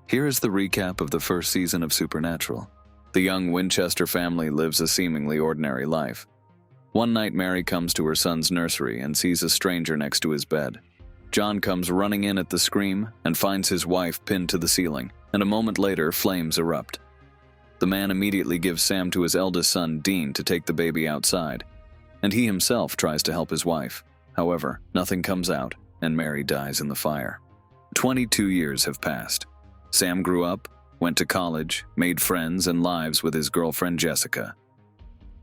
Here is the recap of the first season of Supernatural. The young Winchester family lives a seemingly ordinary life. One night, Mary comes to her son's nursery and sees a stranger next to his bed. John comes running in at the scream and finds his wife pinned to the ceiling, and a moment later, flames erupt. The man immediately gives Sam to his eldest son, Dean, to take the baby outside, and he himself tries to help his wife. However, nothing comes out, and Mary dies in the fire. 22 years have passed. Sam grew up, went to college, made friends and lives with his girlfriend Jessica.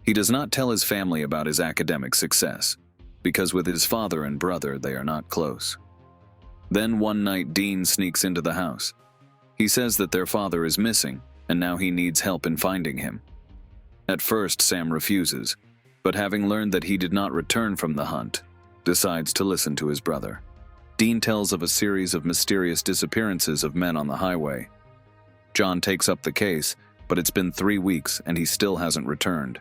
He does not tell his family about his academic success, because with his father and brother they are not close. Then one night Dean sneaks into the house. He says that their father is missing, and now he needs help in finding him. At first Sam refuses, but having learned that he did not return from the hunt, decides to listen to his brother. Dean tells of a series of mysterious disappearances of men on the highway. John takes up the case, but it's been 3 weeks and he still hasn't returned.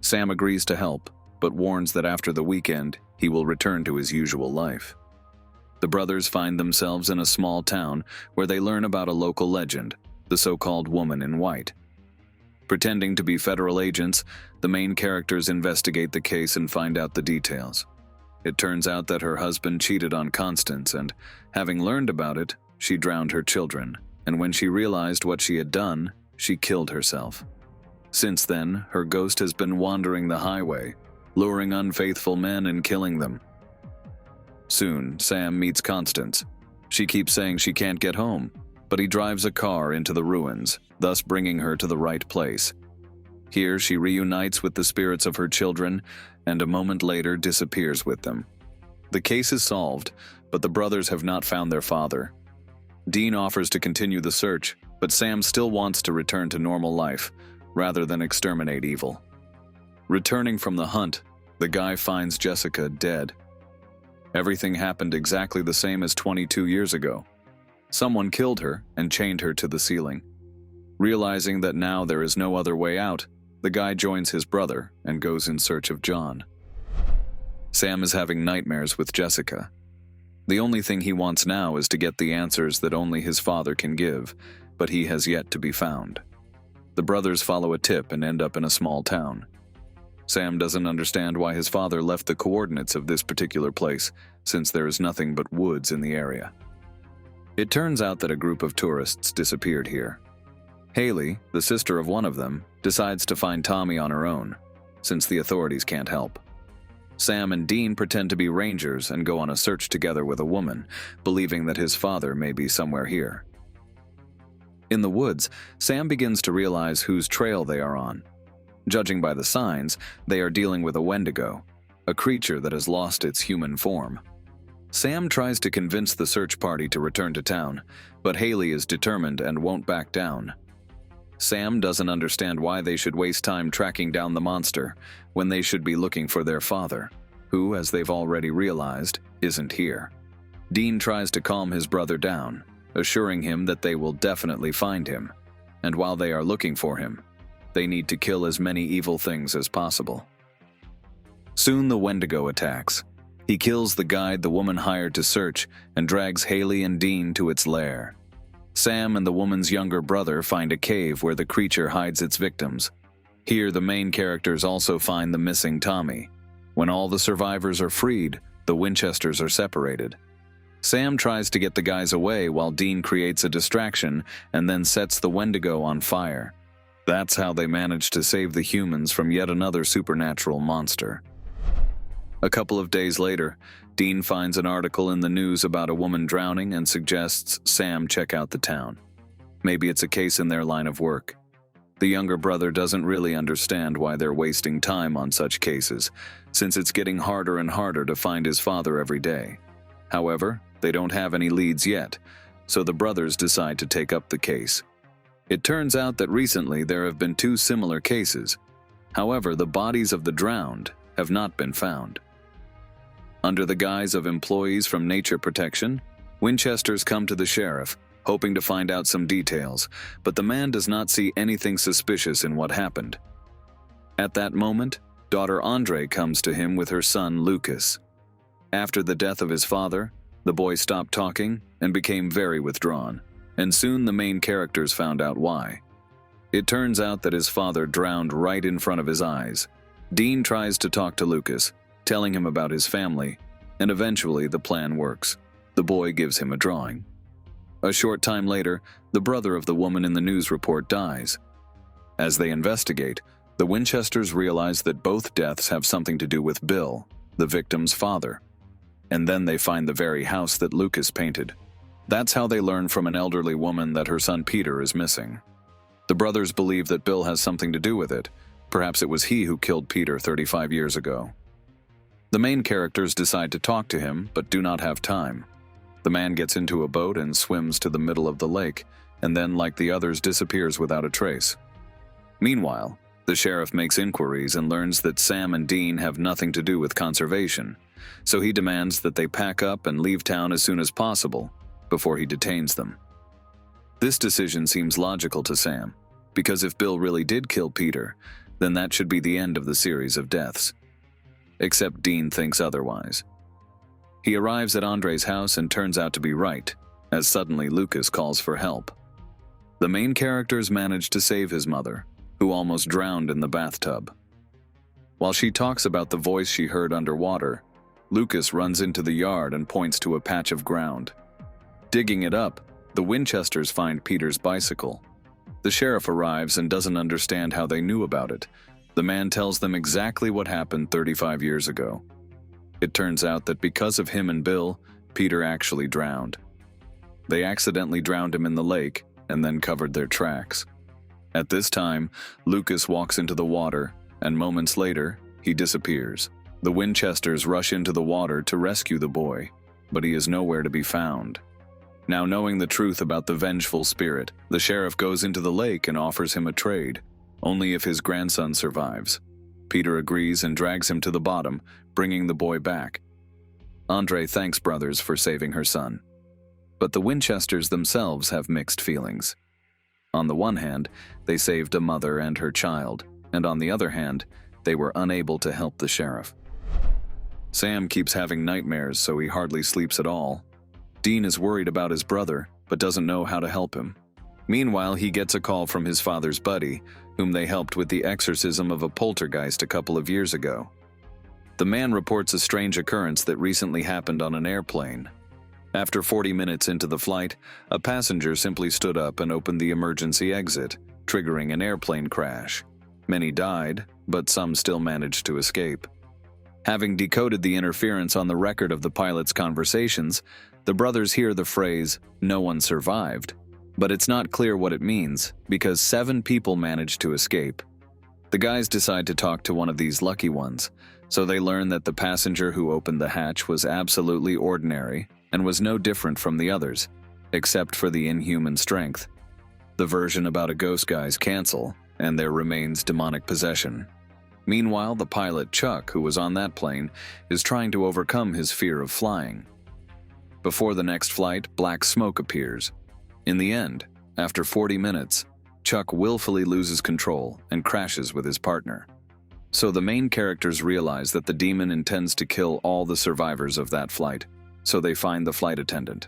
Sam agrees to help, but warns that after the weekend, he will return to his usual life. The brothers find themselves in a small town where they learn about a local legend, the so-called Woman in White. Pretending to be federal agents, the main characters investigate the case and find out the details. It turns out that her husband cheated on Constance and, having learned about it, she drowned her children, and when she realized what she had done, she killed herself. Since then, her ghost has been wandering the highway, luring unfaithful men and killing them. Soon, Sam meets Constance. She keeps saying she can't get home, but he drives a car into the ruins, thus bringing her to the right place. Here, she reunites with the spirits of her children, and a moment later disappears with them. The case is solved, but the brothers have not found their father. Dean offers to continue the search, but Sam still wants to return to normal life, rather than exterminate evil. Returning from the hunt, the guy finds Jessica dead. Everything happened exactly the same as 22 years ago. Someone killed her and chained her to the ceiling. Realizing that now there is no other way out, the guy joins his brother and goes in search of John. Sam is having nightmares with Jessica. The only thing he wants now is to get the answers that only his father can give, but he has yet to be found. The brothers follow a tip and end up in a small town. Sam doesn't understand why his father left the coordinates of this particular place, since there is nothing but woods in the area. It turns out that a group of tourists disappeared here. Haley, the sister of one of them, decides to find Tommy on her own, since the authorities can't help. Sam and Dean pretend to be rangers and go on a search together with a woman, believing that his father may be somewhere here. In the woods, Sam begins to realize whose trail they are on. Judging by the signs, they are dealing with a wendigo, a creature that has lost its human form. Sam tries to convince the search party to return to town, but Haley is determined and won't back down. Sam doesn't understand why they should waste time tracking down the monster when they should be looking for their father, who, as they've already realized, isn't here. Dean tries to calm his brother down, assuring him that they will definitely find him, and while they are looking for him, they need to kill as many evil things as possible. Soon the Wendigo attacks. He kills the guide the woman hired to search and drags Haley and Dean to its lair. Sam and the woman's younger brother find a cave where the creature hides its victims. Here, the main characters also find the missing Tommy. When all the survivors are freed, the Winchesters are separated. Sam tries to get the guys away while Dean creates a distraction and then sets the Wendigo on fire. That's how they manage to save the humans from yet another supernatural monster. A couple of days later, Dean finds an article in the news about a woman drowning and suggests Sam check out the town. Maybe it's a case in their line of work. The younger brother doesn't really understand why they're wasting time on such cases, since it's getting harder and harder to find his father every day. However, they don't have any leads yet, so the brothers decide to take up the case. It turns out that recently there have been 2 similar cases. However, the bodies of the drowned have not been found. Under the guise of employees from Nature Protection, Winchesters come to the sheriff, hoping to find out some details, but the man does not see anything suspicious in what happened. At that moment, daughter Andre comes to him with her son Lucas. After the death of his father, the boy stopped talking and became very withdrawn. and soon the main characters found out why. It turns out that his father drowned right in front of his eyes. Dean tries to talk to Lucas, telling him about his family, and eventually the plan works. The boy gives him a drawing. A short time later, the brother of the woman in the news report dies. As they investigate, the Winchesters realize that both deaths have something to do with Bill, the victim's father. And then they find the very house that Lucas painted. That's how they learn from an elderly woman that her son Peter is missing. The brothers believe that Bill has something to do with it. Perhaps it was he who killed Peter 35 years ago. The main characters decide to talk to him, but do not have time. The man gets into a boat and swims to the middle of the lake, and then, like the others, disappears without a trace. Meanwhile, the sheriff makes inquiries and learns that Sam and Dean have nothing to do with conservation, so he demands that they pack up and leave town as soon as possible, before he detains them. This decision seems logical to Sam, because if Bill really did kill Peter, then that should be the end of the series of deaths. Except Dean thinks otherwise. He arrives at Andre's house and turns out to be right, as suddenly Lucas calls for help. The main characters manage to save his mother, who almost drowned in the bathtub. While she talks about the voice she heard underwater, Lucas runs into the yard and points to a patch of ground. Digging it up, the Winchesters find Peter's bicycle. The sheriff arrives and doesn't understand how they knew about it. The man tells them exactly what happened 35 years ago. It turns out that because of him and Bill, Peter actually drowned. They accidentally drowned him in the lake and then covered their tracks. At this time, Lucas walks into the water, and moments later, he disappears. The Winchesters rush into the water to rescue the boy, but he is nowhere to be found. Now knowing the truth about the vengeful spirit, the sheriff goes into the lake and offers him a trade, only if his grandson survives. Peter agrees and drags him to the bottom, bringing the boy back. Andre thanks brothers for saving her son. But the Winchesters themselves have mixed feelings. On the one hand, they saved a mother and her child, and on the other hand, they were unable to help the sheriff. Sam keeps having nightmares, so he hardly sleeps at all. Dean is worried about his brother, but doesn't know how to help him. Meanwhile, he gets a call from his father's buddy, whom they helped with the exorcism of a poltergeist a couple of years ago. The man reports a strange occurrence that recently happened on an airplane. After 40 minutes into the flight, a passenger simply stood up and opened the emergency exit, triggering an airplane crash. Many died, but some still managed to escape. Having decoded the interference on the record of the pilot's conversations, the brothers hear the phrase, "No one survived." But it's not clear what it means, because 7 people managed to escape. The guys decide to talk to one of these lucky ones, so they learn that the passenger who opened the hatch was absolutely ordinary and was no different from the others, except for the inhuman strength. The version about a ghost guys cancel, and there remains demonic possession. Meanwhile, the pilot, Chuck, who was on that plane, is trying to overcome his fear of flying. Before the next flight, black smoke appears. In the end, after 40 minutes, Chuck willfully loses control and crashes with his partner. So the main characters realize that the demon intends to kill all the survivors of that flight, so they find the flight attendant.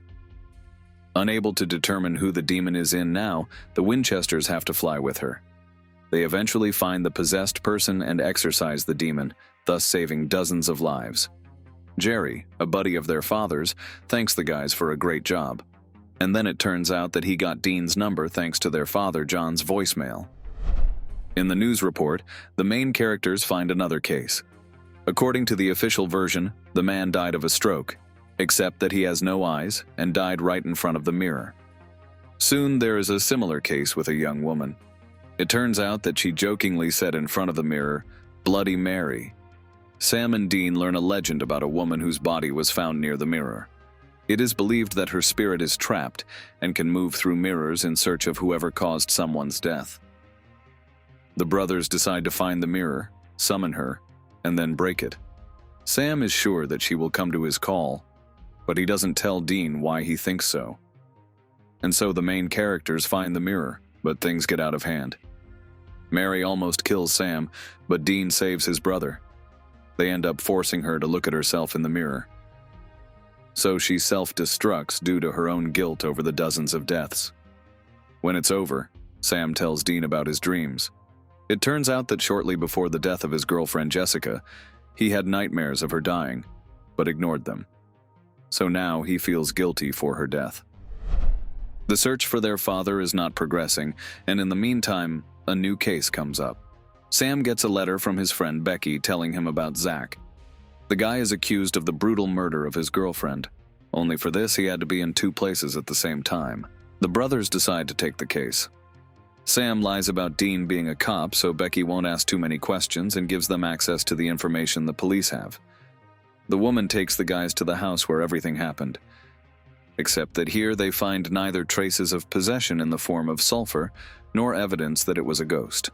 Unable to determine who the demon is in now, the Winchesters have to fly with her. They eventually find the possessed person and exorcise the demon, thus saving dozens of lives. Jerry, a buddy of their father's, thanks the guys for a great job. And then it turns out that he got Dean's number thanks to their father John's voicemail. In the news report, the main characters find another case. According to the official version, the man died of a stroke, except that he has no eyes and died right in front of the mirror. Soon there is a similar case with a young woman. It turns out that she jokingly said in front of the mirror, "Bloody Mary." Sam and Dean learn a legend about a woman whose body was found near the mirror. It is believed that her spirit is trapped and can move through mirrors in search of whoever caused someone's death. The brothers decide to find the mirror, summon her, and then break it. Sam is sure that she will come to his call, but he doesn't tell Dean why he thinks so. And so the main characters find the mirror, but things get out of hand. Mary almost kills Sam, but Dean saves his brother. They end up forcing her to look at herself in the mirror. So she self-destructs due to her own guilt over the dozens of deaths. When it's over, Sam tells Dean about his dreams. It turns out that shortly before the death of his girlfriend Jessica, he had nightmares of her dying, but ignored them. So now he feels guilty for her death. The search for their father is not progressing, and in the meantime, a new case comes up. Sam gets a letter from his friend Becky telling him about Zach. The guy is accused of the brutal murder of his girlfriend. Only for this, he had to be in 2 places at the same time. The brothers decide to take the case. Sam lies about Dean being a cop so Becky won't ask too many questions and gives them access to the information the police have. The woman takes the guys to the house where everything happened. Except that here they find neither traces of possession in the form of sulfur, nor evidence that it was a ghost.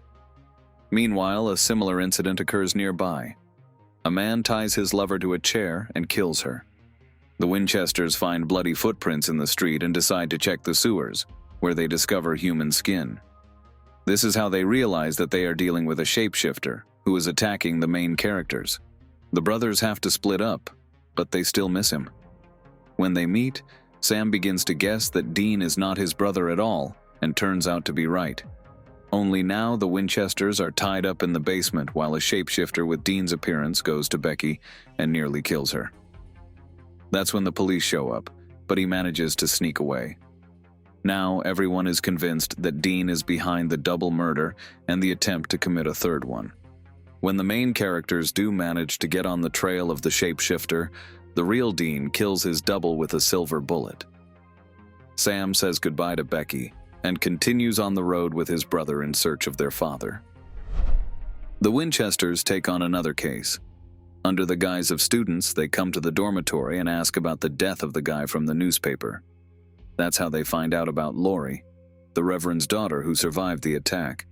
Meanwhile, a similar incident occurs nearby. A man ties his lover to a chair and kills her. The Winchesters find bloody footprints in the street and decide to check the sewers, where they discover human skin. This is how they realize that they are dealing with a shapeshifter who is attacking the main characters. The brothers have to split up, but they still miss him. When they meet, Sam begins to guess that Dean is not his brother at all, and turns out to be right. Only now the Winchesters are tied up in the basement while a shapeshifter with Dean's appearance goes to Becky and nearly kills her. That's when the police show up, but he manages to sneak away. Now everyone is convinced that Dean is behind the double murder and the attempt to commit a third one. When the main characters do manage to get on the trail of the shapeshifter, the real Dean kills his double with a silver bullet. Sam says goodbye to Becky and continues on the road with his brother in search of their father. The Winchesters take on another case. Under the guise of students, they come to the dormitory and ask about the death of the guy from the newspaper. That's how they find out about Lori, the Reverend's daughter who survived the attack.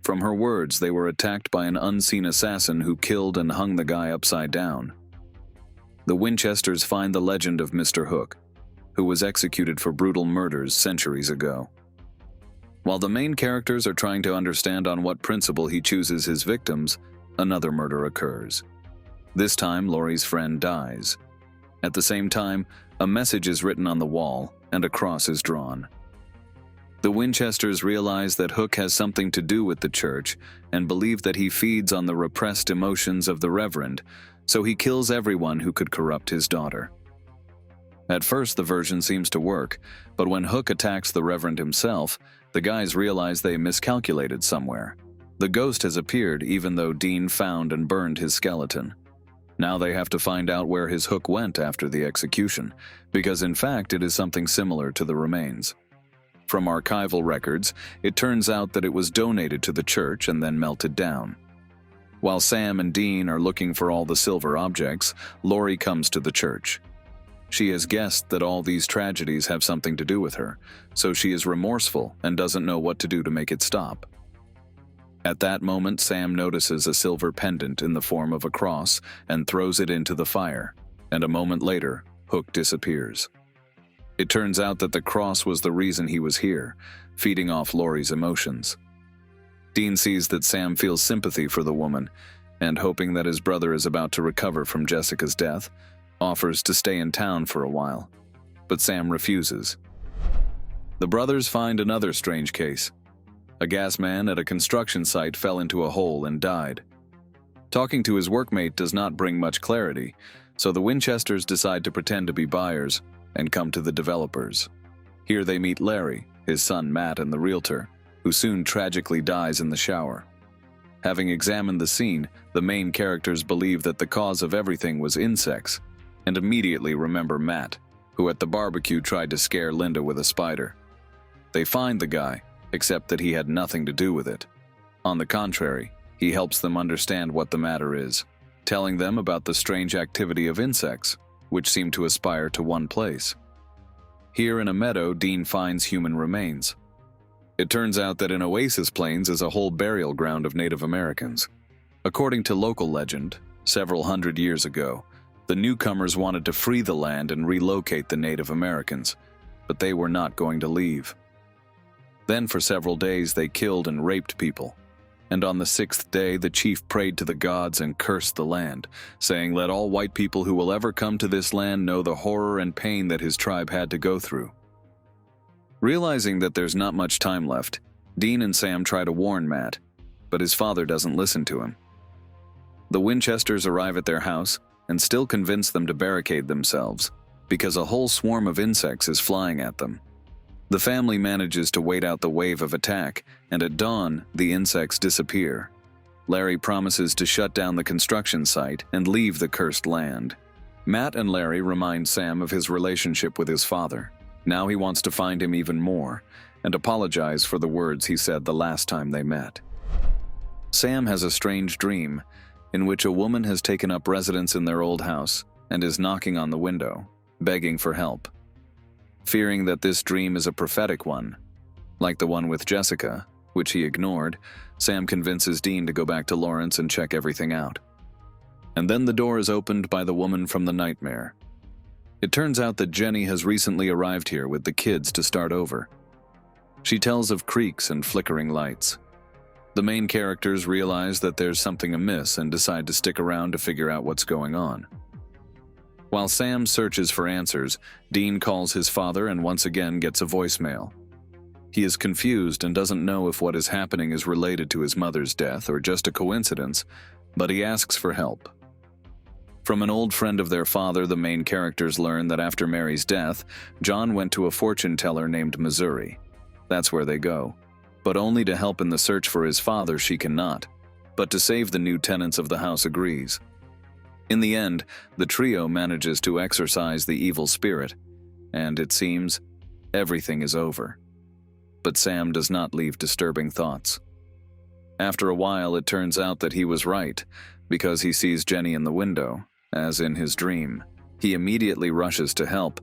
From her words, they were attacked by an unseen assassin who killed and hung the guy upside down. The Winchesters find the legend of Mr. Hook, who was executed for brutal murders centuries ago. While the main characters are trying to understand on what principle he chooses his victims, another murder occurs. This time, Lori's friend dies. At the same time, a message is written on the wall, and a cross is drawn. The Winchesters realize that Hook has something to do with the church, and believe that he feeds on the repressed emotions of the Reverend, so he kills everyone who could corrupt his daughter. At first, the version seems to work, but when Hook attacks the Reverend himself, the guys realize they miscalculated somewhere. The ghost has appeared even though Dean found and burned his skeleton. Now they have to find out where his hook went after the execution, because in fact it is something similar to the remains. From archival records, it turns out that it was donated to the church and then melted down. While Sam and Dean are looking for all the silver objects, Lori comes to the church. She has guessed that all these tragedies have something to do with her, so she is remorseful and doesn't know what to do to make it stop. At that moment, Sam notices a silver pendant in the form of a cross and throws it into the fire, and a moment later, Hook disappears. It turns out that the cross was the reason he was here, feeding off Lori's emotions. Dean sees that Sam feels sympathy for the woman, and hoping that his brother is about to recover from Jessica's death, offers to stay in town for a while, but Sam refuses. The brothers find another strange case. A gas man at a construction site fell into a hole and died. Talking to his workmate does not bring much clarity, so the Winchesters decide to pretend to be buyers and come to the developers. Here they meet Larry, his son Matt, and the realtor, who soon tragically dies in the shower. Having examined the scene, the main characters believe that the cause of everything was insects, and immediately remember Matt, who at the barbecue tried to scare Linda with a spider. They find the guy, except that he had nothing to do with it. On the contrary, he helps them understand what the matter is, telling them about the strange activity of insects, which seem to aspire to one place. Here in a meadow, Dean finds human remains. It turns out that in Oasis Plains is a whole burial ground of Native Americans. According to local legend, several hundred years ago, the newcomers wanted to free the land and relocate the Native Americans, but they were not going to leave. Then for several days they killed and raped people, and on the 6th day the chief prayed to the gods and cursed the land, saying, "Let all white people who will ever come to this land know the horror and pain that his tribe had to go through." Realizing that there's not much time left, Dean and Sam try to warn Matt, but his father doesn't listen to him. The Winchesters arrive at their house and still convince them to barricade themselves, because a whole swarm of insects is flying at them. The family manages to wait out the wave of attack, and at dawn, the insects disappear. Larry promises to shut down the construction site and leave the cursed land. Matt and Larry remind Sam of his relationship with his father. Now he wants to find him even more, and apologize for the words he said the last time they met. Sam has a strange dream, in which a woman has taken up residence in their old house and is knocking on the window, begging for help. Fearing that this dream is a prophetic one, like the one with Jessica, which he ignored, Sam convinces Dean to go back to Lawrence and check everything out. And then the door is opened by the woman from the nightmare. It turns out that Jenny has recently arrived here with the kids to start over. She tells of creaks and flickering lights. The main characters realize that there's something amiss and decide to stick around to figure out what's going on. While Sam searches for answers, Dean calls his father and once again gets a voicemail. He is confused and doesn't know if what is happening is related to his mother's death or just a coincidence, but he asks for help. From an old friend of their father, the main characters learn that after Mary's death, John went to a fortune teller named Missouri. That's where they go. But only to help in the search for his father she cannot, but to save the new tenants of the house agrees. In the end, the trio manages to exorcise the evil spirit, and it seems everything is over. But Sam does not leave disturbing thoughts. After a while, it turns out that he was right, because he sees Jenny in the window, as in his dream. He immediately rushes to help,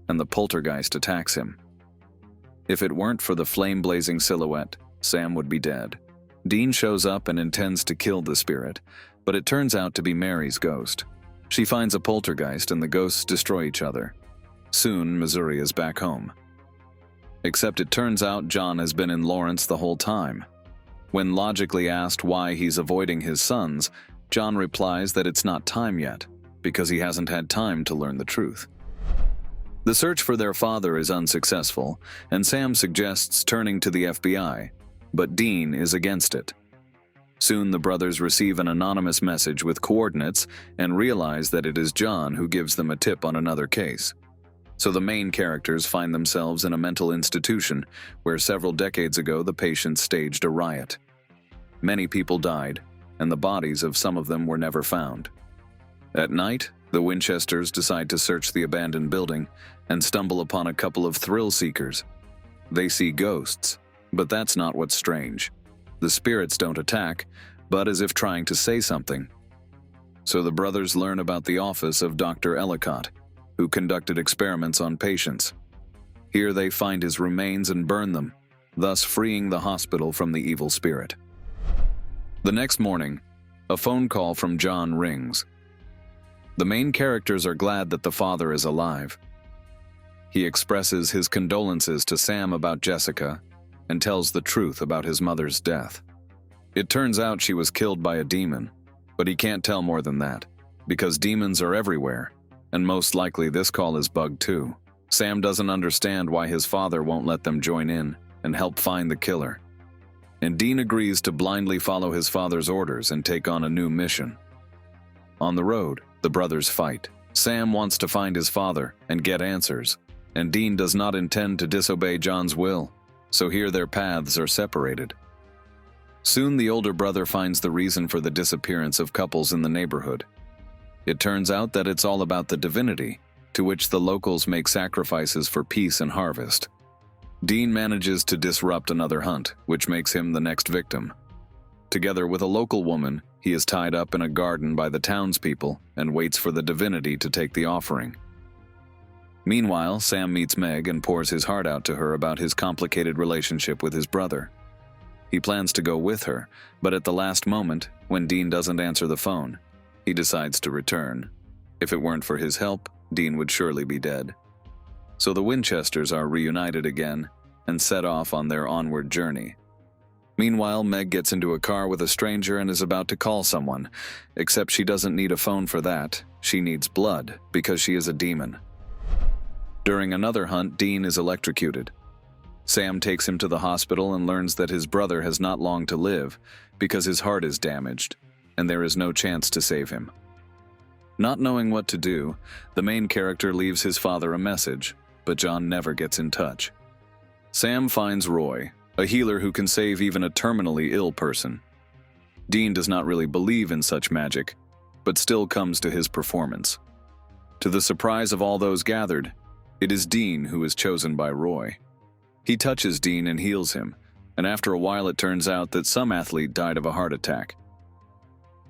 and the poltergeist attacks him. If it weren't for the flame-blazing silhouette, Sam would be dead. Dean shows up and intends to kill the spirit, but it turns out to be Mary's ghost. She finds a poltergeist and the ghosts destroy each other. Soon, Missouri is back home. Except it turns out John has been in Lawrence the whole time. When logically asked why he's avoiding his sons, John replies that it's not time yet, because he hasn't had time to learn the truth. The search for their father is unsuccessful, and Sam suggests turning to the FBI, but Dean is against it. Soon the brothers receive an anonymous message with coordinates and realize that it is John who gives them a tip on another case. So the main characters find themselves in a mental institution where several decades ago the patients staged a riot. Many people died, and the bodies of some of them were never found. At night, the Winchesters decide to search the abandoned building and stumble upon a couple of thrill seekers. They see ghosts, but that's not what's strange. The spirits don't attack, but as if trying to say something. So the brothers learn about the office of Dr. Ellicott, who conducted experiments on patients. Here they find his remains and burn them, thus freeing the hospital from the evil spirit. The next morning, a phone call from John rings. The main characters are glad that the father is alive. He expresses his condolences to Sam about Jessica and tells the truth about his mother's death. It turns out she was killed by a demon, but he can't tell more than that, because demons are everywhere, and most likely this call is bugged too. Sam doesn't understand why his father won't let them join in and help find the killer. And Dean agrees to blindly follow his father's orders and take on a new mission. On the road, the brothers fight. Sam wants to find his father and get answers, and Dean does not intend to disobey John's will, so here their paths are separated. Soon the older brother finds the reason for the disappearance of couples in the neighborhood. It turns out that it's all about the divinity, to which the locals make sacrifices for peace and harvest. Dean manages to disrupt another hunt, which makes him the next victim. Together with a local woman, he is tied up in a garden by the townspeople and waits for the divinity to take the offering. Meanwhile, Sam meets Meg and pours his heart out to her about his complicated relationship with his brother. He plans to go with her, but at the last moment, when Dean doesn't answer the phone, he decides to return. If it weren't for his help, Dean would surely be dead. So the Winchesters are reunited again and set off on their onward journey. Meanwhile, Meg gets into a car with a stranger and is about to call someone, except she doesn't need a phone for that. She needs blood, because she is a demon. During another hunt, Dean is electrocuted. Sam takes him to the hospital and learns that his brother has not long to live because his heart is damaged, and there is no chance to save him. Not knowing what to do, the main character leaves his father a message, but John never gets in touch. Sam finds Roy, a healer who can save even a terminally ill person. Dean does not really believe in such magic, but still comes to his performance. To the surprise of all those gathered, it is Dean who is chosen by Roy. He touches Dean and heals him, and after a while it turns out that some athlete died of a heart attack.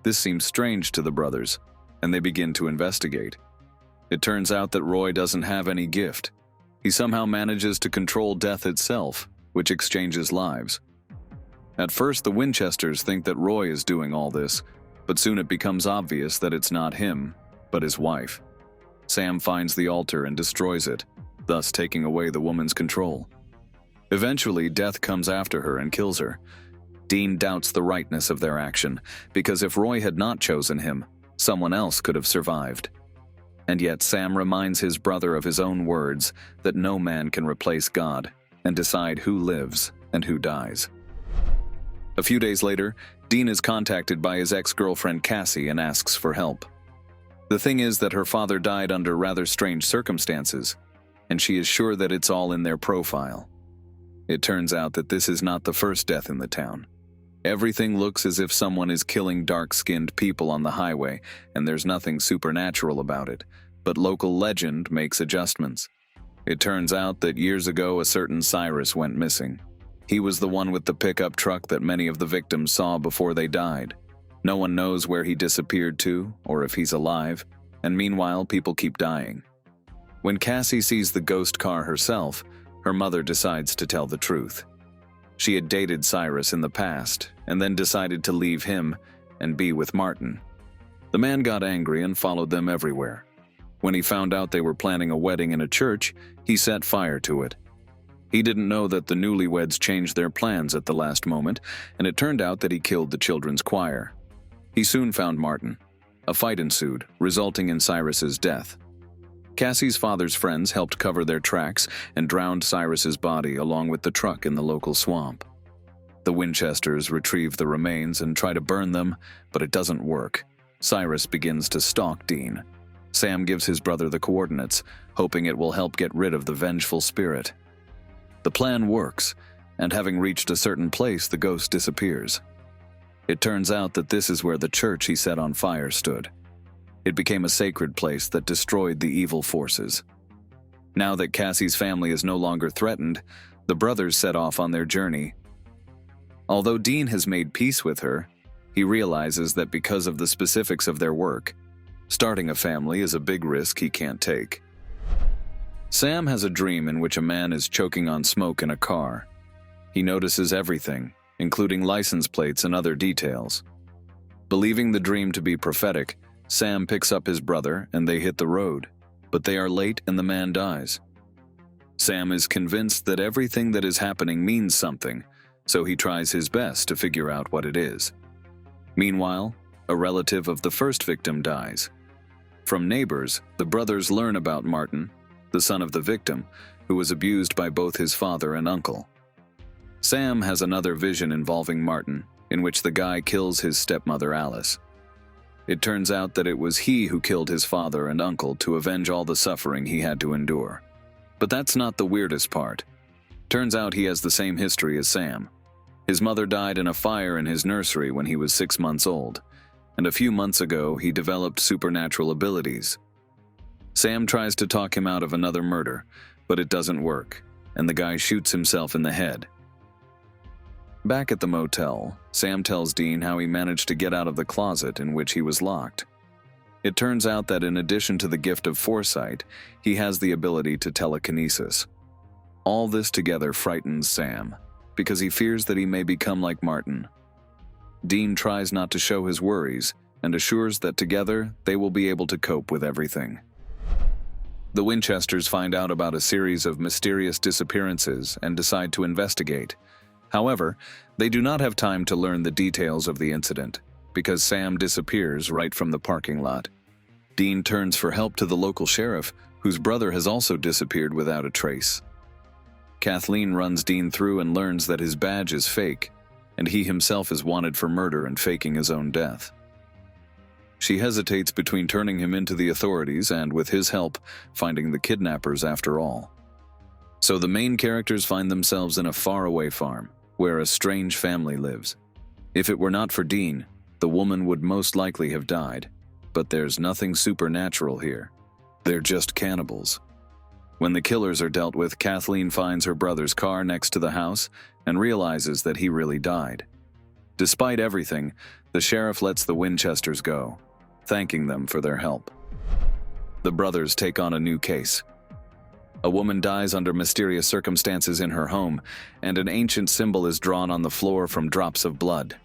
This seems strange to the brothers, and they begin to investigate. It turns out that Roy doesn't have any gift. He somehow manages to control death itself, which exchanges lives. At first, the Winchesters think that Roy is doing all this, but soon it becomes obvious that it's not him, but his wife. Sam finds the altar and destroys it, thus taking away the woman's control. Eventually, death comes after her and kills her. Dean doubts the rightness of their action, because if Roy had not chosen him, someone else could have survived. And yet Sam reminds his brother of his own words that no man can replace God and decide who lives and who dies. A few days later, Dean is contacted by his ex-girlfriend Cassie and asks for help. The thing is that her father died under rather strange circumstances, and she is sure that it's all in their profile. It turns out that this is not the first death in the town. Everything looks as if someone is killing dark-skinned people on the highway, and there's nothing supernatural about it, but local legend makes adjustments. It turns out that years ago a certain Cyrus went missing. He was the one with the pickup truck that many of the victims saw before they died. No one knows where he disappeared to, or if he's alive, and meanwhile people keep dying. When Cassie sees the ghost car herself, her mother decides to tell the truth. She had dated Cyrus in the past, and then decided to leave him and be with Martin. The man got angry and followed them everywhere. When he found out they were planning a wedding in a church, he set fire to it. He didn't know that the newlyweds changed their plans at the last moment, and it turned out that he killed the children's choir. He soon found Martin. A fight ensued, resulting in Cyrus's death. Cassie's father's friends helped cover their tracks and drowned Cyrus's body along with the truck in the local swamp. The Winchesters retrieve the remains and try to burn them, but it doesn't work. Cyrus begins to stalk Dean. Sam gives his brother the coordinates, hoping it will help get rid of the vengeful spirit. The plan works, and having reached a certain place, the ghost disappears. It turns out that this is where the church he set on fire stood. It became a sacred place that destroyed the evil forces. Now that Cassie's family is no longer threatened, the brothers set off on their journey. Although Dean has made peace with her, he realizes that because of the specifics of their work, starting a family is a big risk he can't take. Sam has a dream in which a man is choking on smoke in a car. He notices everything, including license plates and other details. Believing the dream to be prophetic, Sam picks up his brother and they hit the road, but they are late and the man dies. Sam is convinced that everything that is happening means something, so he tries his best to figure out what it is. Meanwhile, a relative of the first victim dies. From neighbors, the brothers learn about Martin, the son of the victim, who was abused by both his father and uncle. Sam has another vision involving Martin, in which the guy kills his stepmother Alice. It turns out that it was he who killed his father and uncle to avenge all the suffering he had to endure. But that's not the weirdest part. Turns out he has the same history as Sam. His mother died in a fire in his nursery when he was 6 months old, and a few months ago he developed supernatural abilities. Sam tries to talk him out of another murder, but it doesn't work, and the guy shoots himself in the head. Back at the motel, Sam tells Dean how he managed to get out of the closet in which he was locked. It turns out that in addition to the gift of foresight, he has the ability to telekinesis. All this together frightens Sam, because he fears that he may become like Martin. Dean tries not to show his worries and assures that together they will be able to cope with everything. The Winchesters find out about a series of mysterious disappearances and decide to investigate. However, they do not have time to learn the details of the incident, because Sam disappears right from the parking lot. Dean turns for help to the local sheriff, whose brother has also disappeared without a trace. Kathleen runs Dean through and learns that his badge is fake, and he himself is wanted for murder and faking his own death. She hesitates between turning him into the authorities and, with his help, finding the kidnappers after all. So the main characters find themselves in a faraway farm, where a strange family lives. If it were not for Dean, the woman would most likely have died. But there's nothing supernatural here. They're just cannibals. When the killers are dealt with, Kathleen finds her brother's car next to the house and realizes that he really died. Despite everything, the sheriff lets the Winchesters go, thanking them for their help. The brothers take on a new case. A woman dies under mysterious circumstances in her home, and an ancient symbol is drawn on the floor from drops of blood.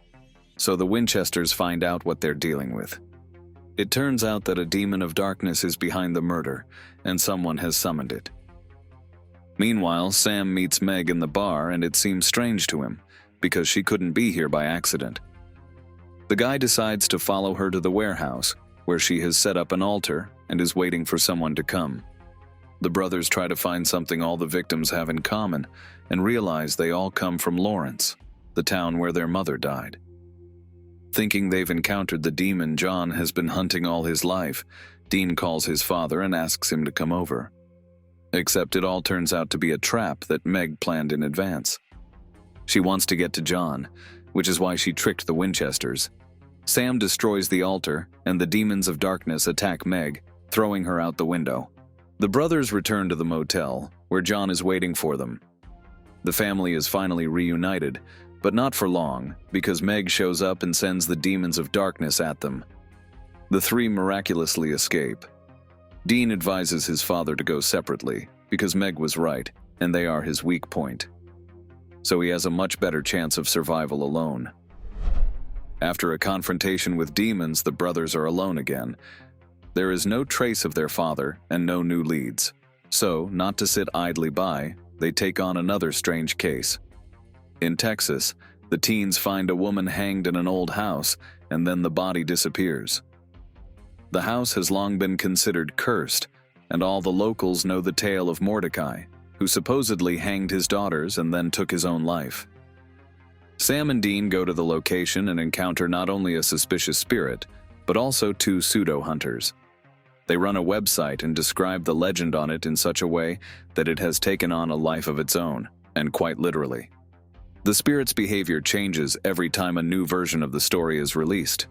So the Winchesters find out what they're dealing with. It turns out that a demon of darkness is behind the murder, and someone has summoned it. Meanwhile, Sam meets Meg in the bar, and it seems strange to him, because she couldn't be here by accident. The guy decides to follow her to the warehouse, where she has set up an altar and is waiting for someone to come. The brothers try to find something all the victims have in common, and realize they all come from Lawrence, the town where their mother died. Thinking they've encountered the demon John has been hunting all his life, Dean calls his father and asks him to come over. Except it all turns out to be a trap that Meg planned in advance. She wants to get to John, which is why she tricked the Winchesters. Sam destroys the altar, and the demons of darkness attack Meg, throwing her out the window. The brothers return to the motel, where John is waiting for them. The family is finally reunited, but not for long, because Meg shows up and sends the demons of darkness at them. The three miraculously escape. Dean advises his father to go separately, because Meg was right, and they are his weak point. So he has a much better chance of survival alone. After a confrontation with demons, the brothers are alone again. There is no trace of their father and no new leads. So, not to sit idly by, they take on another strange case. In Texas, the teens find a woman hanged in an old house, and then the body disappears. The house has long been considered cursed, and all the locals know the tale of Mordecai, who supposedly hanged his daughters and then took his own life. Sam and Dean go to the location and encounter not only a suspicious spirit, but also two pseudo-hunters. They run a website and describe the legend on it in such a way that it has taken on a life of its own, and quite literally. The spirit's behavior changes every time a new version of the story is released.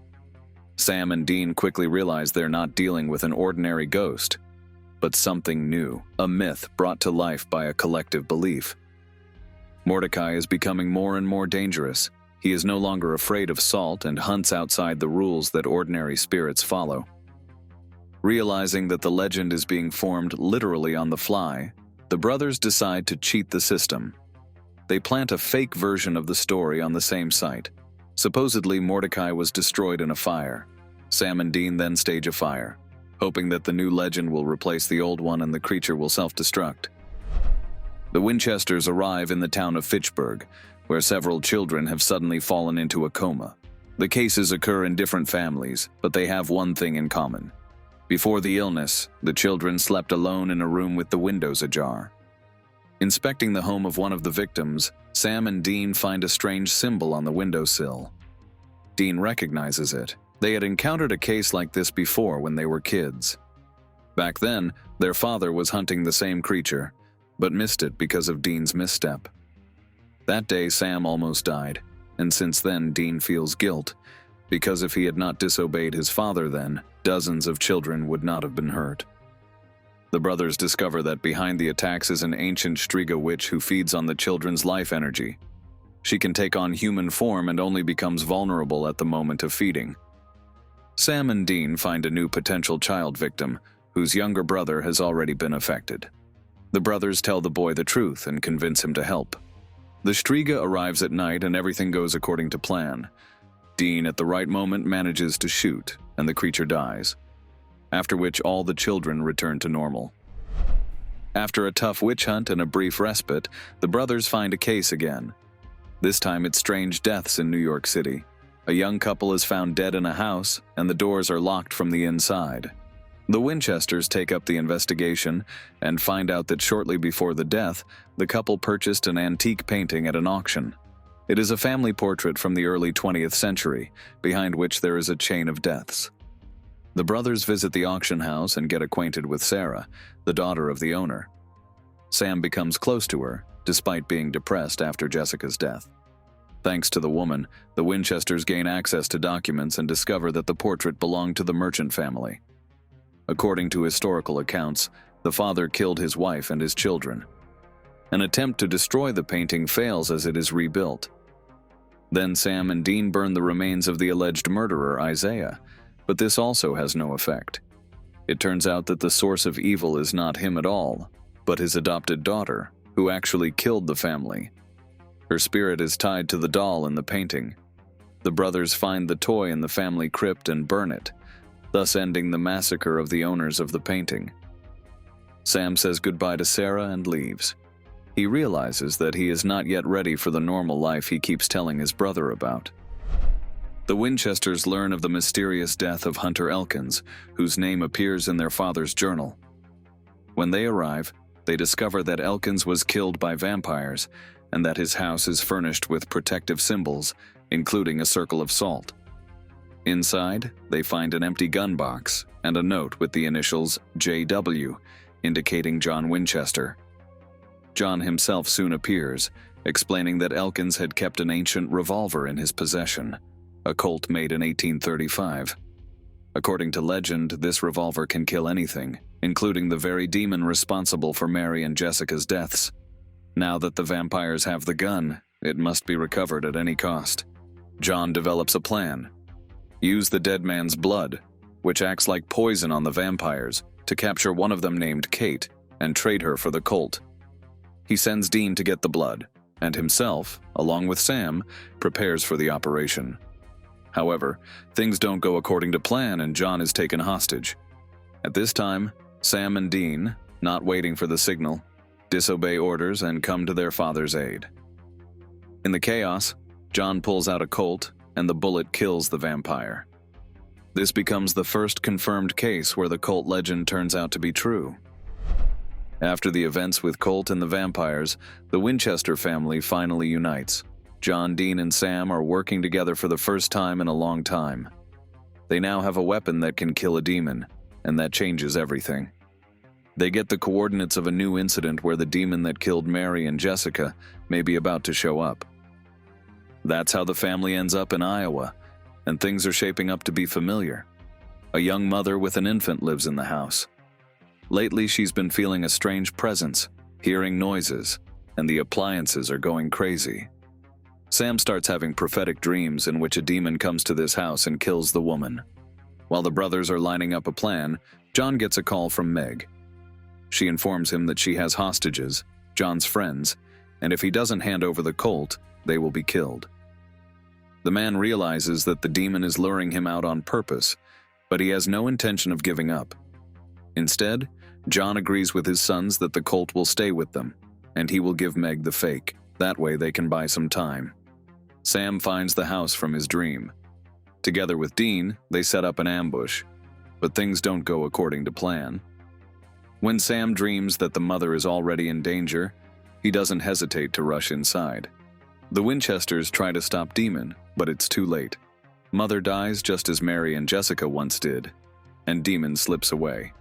Sam and Dean quickly realize they're not dealing with an ordinary ghost, but something new, a myth brought to life by a collective belief. Mordecai is becoming more and more dangerous. He is no longer afraid of salt and hunts outside the rules that ordinary spirits follow. Realizing that the legend is being formed literally on the fly, the brothers decide to cheat the system. They plant a fake version of the story on the same site. Supposedly, Mordecai was destroyed in a fire. Sam and Dean then stage a fire, hoping that the new legend will replace the old one and the creature will self-destruct. The Winchesters arrive in the town of Fitchburg, where several children have suddenly fallen into a coma. The cases occur in different families, but they have one thing in common. Before the illness, the children slept alone in a room with the windows ajar. Inspecting the home of one of the victims, Sam and Dean find a strange symbol on the windowsill. Dean recognizes it. They had encountered a case like this before when they were kids. Back then, their father was hunting the same creature, but missed it because of Dean's misstep. That day, Sam almost died, and since then, Dean feels guilt, because if he had not disobeyed his father then, dozens of children would not have been hurt. The brothers discover that behind the attacks is an ancient Striga witch who feeds on the children's life energy. She can take on human form and only becomes vulnerable at the moment of feeding. Sam and Dean find a new potential child victim, whose younger brother has already been affected. The brothers tell the boy the truth and convince him to help. The Striga arrives at night and everything goes according to plan. Dean, at the right moment, manages to shoot, and the creature dies, after which all the children return to normal. After a tough witch hunt and a brief respite, the brothers find a case again. This time it's strange deaths in New York City. A young couple is found dead in a house, and the doors are locked from the inside. The Winchesters take up the investigation and find out that shortly before the death, the couple purchased an antique painting at an auction. It is a family portrait from the early 20th century, behind which there is a chain of deaths. The brothers visit the auction house and get acquainted with Sarah, the daughter of the owner. Sam becomes close to her, despite being depressed after Jessica's death. Thanks to the woman, the Winchesters gain access to documents and discover that the portrait belonged to the merchant family. According to historical accounts, the father killed his wife and his children. An attempt to destroy the painting fails as it is rebuilt. Then Sam and Dean burn the remains of the alleged murderer, Isaiah, but this also has no effect. It turns out that the source of evil is not him at all, but his adopted daughter, who actually killed the family. Her spirit is tied to the doll in the painting. The brothers find the toy in the family crypt and burn it, thus ending the massacre of the owners of the painting. Sam says goodbye to Sarah and leaves. He realizes that he is not yet ready for the normal life he keeps telling his brother about. The Winchesters learn of the mysterious death of Hunter Elkins, whose name appears in their father's journal. When they arrive, they discover that Elkins was killed by vampires and that his house is furnished with protective symbols, including a circle of salt. Inside, they find an empty gun box and a note with the initials JW, indicating John Winchester. John himself soon appears, explaining that Elkins had kept an ancient revolver in his possession, a Colt made in 1835. According to legend, this revolver can kill anything, including the very demon responsible for Mary and Jessica's deaths. Now that the vampires have the gun, it must be recovered at any cost. John develops a plan. Use the dead man's blood, which acts like poison on the vampires, to capture one of them named Kate and trade her for the Colt. He sends Dean to get the blood, and himself, along with Sam, prepares for the operation. However, things don't go according to plan and John is taken hostage. At this time, Sam and Dean, not waiting for the signal, disobey orders and come to their father's aid. In the chaos, John pulls out a Colt and the bullet kills the vampire. This becomes the first confirmed case where the Colt legend turns out to be true. After the events with Colt and the vampires, the Winchester family finally unites. John, Dean, and Sam are working together for the first time in a long time. They now have a weapon that can kill a demon, and that changes everything. They get the coordinates of a new incident where the demon that killed Mary and Jessica may be about to show up. That's how the family ends up in Iowa, and things are shaping up to be familiar. A young mother with an infant lives in the house. Lately, she's been feeling a strange presence, hearing noises, and the appliances are going crazy. Sam starts having prophetic dreams in which a demon comes to this house and kills the woman. While the brothers are lining up a plan, John gets a call from Meg. She informs him that she has hostages, John's friends, and if he doesn't hand over the Colt, they will be killed. The man realizes that the demon is luring him out on purpose, but he has no intention of giving up. Instead, John agrees with his sons that the Colt will stay with them, and he will give Meg the fake. That way they can buy some time. Sam finds the house from his dream. Together with Dean, they set up an ambush, but things don't go according to plan. When Sam dreams that the mother is already in danger, he doesn't hesitate to rush inside. The Winchesters try to stop Demon, but it's too late. Mother dies just as Mary and Jessica once did, and Demon slips away.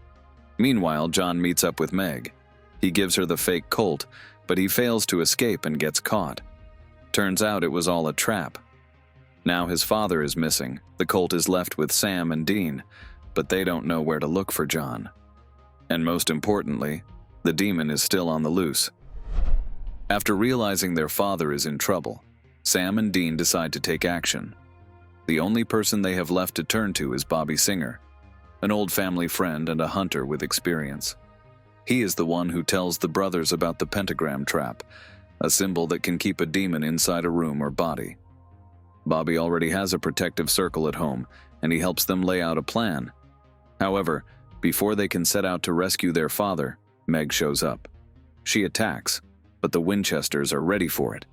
Meanwhile, John meets up with Meg. He gives her the fake Colt, but he fails to escape and gets caught. Turns out it was all a trap. Now his father is missing. The Colt is left with Sam and Dean, but they don't know where to look for John. And most importantly, the demon is still on the loose. After realizing their father is in trouble, Sam and Dean decide to take action. The only person they have left to turn to is Bobby Singer, an old family friend and a hunter with experience. He is the one who tells the brothers about the pentagram trap, a symbol that can keep a demon inside a room or body. Bobby already has a protective circle at home, and he helps them lay out a plan. However, before they can set out to rescue their father, Meg shows up. She attacks, but the Winchesters are ready for it.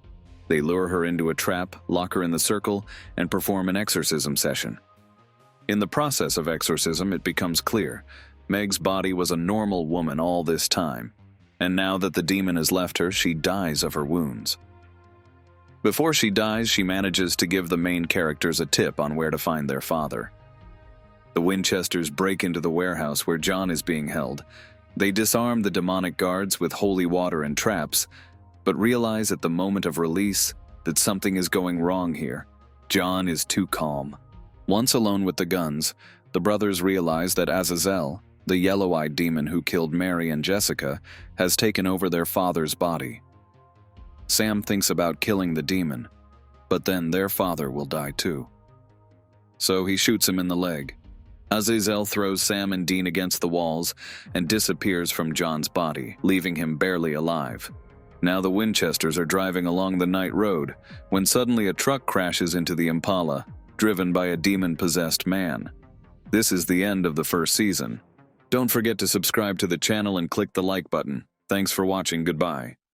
They lure her into a trap, lock her in the circle, and perform an exorcism session. In the process of exorcism, it becomes clear Meg's body was a normal woman all this time, and now that the demon has left her, she dies of her wounds. Before she dies, she manages to give the main characters a tip on where to find their father. The Winchesters break into the warehouse where John is being held. They disarm the demonic guards with holy water and traps, but realize at the moment of release that something is going wrong here. John is too calm. Once alone with the guns, the brothers realize that Azazel, the yellow-eyed demon who killed Mary and Jessica, has taken over their father's body. Sam thinks about killing the demon, but then their father will die too. So he shoots him in the leg. Azazel throws Sam and Dean against the walls and disappears from John's body, leaving him barely alive. Now the Winchesters are driving along the night road when suddenly a truck crashes into the Impala, driven by a demon-possessed man. This is the end of the first season. Don't forget to subscribe to the channel and click the like button. Thanks for watching. Goodbye.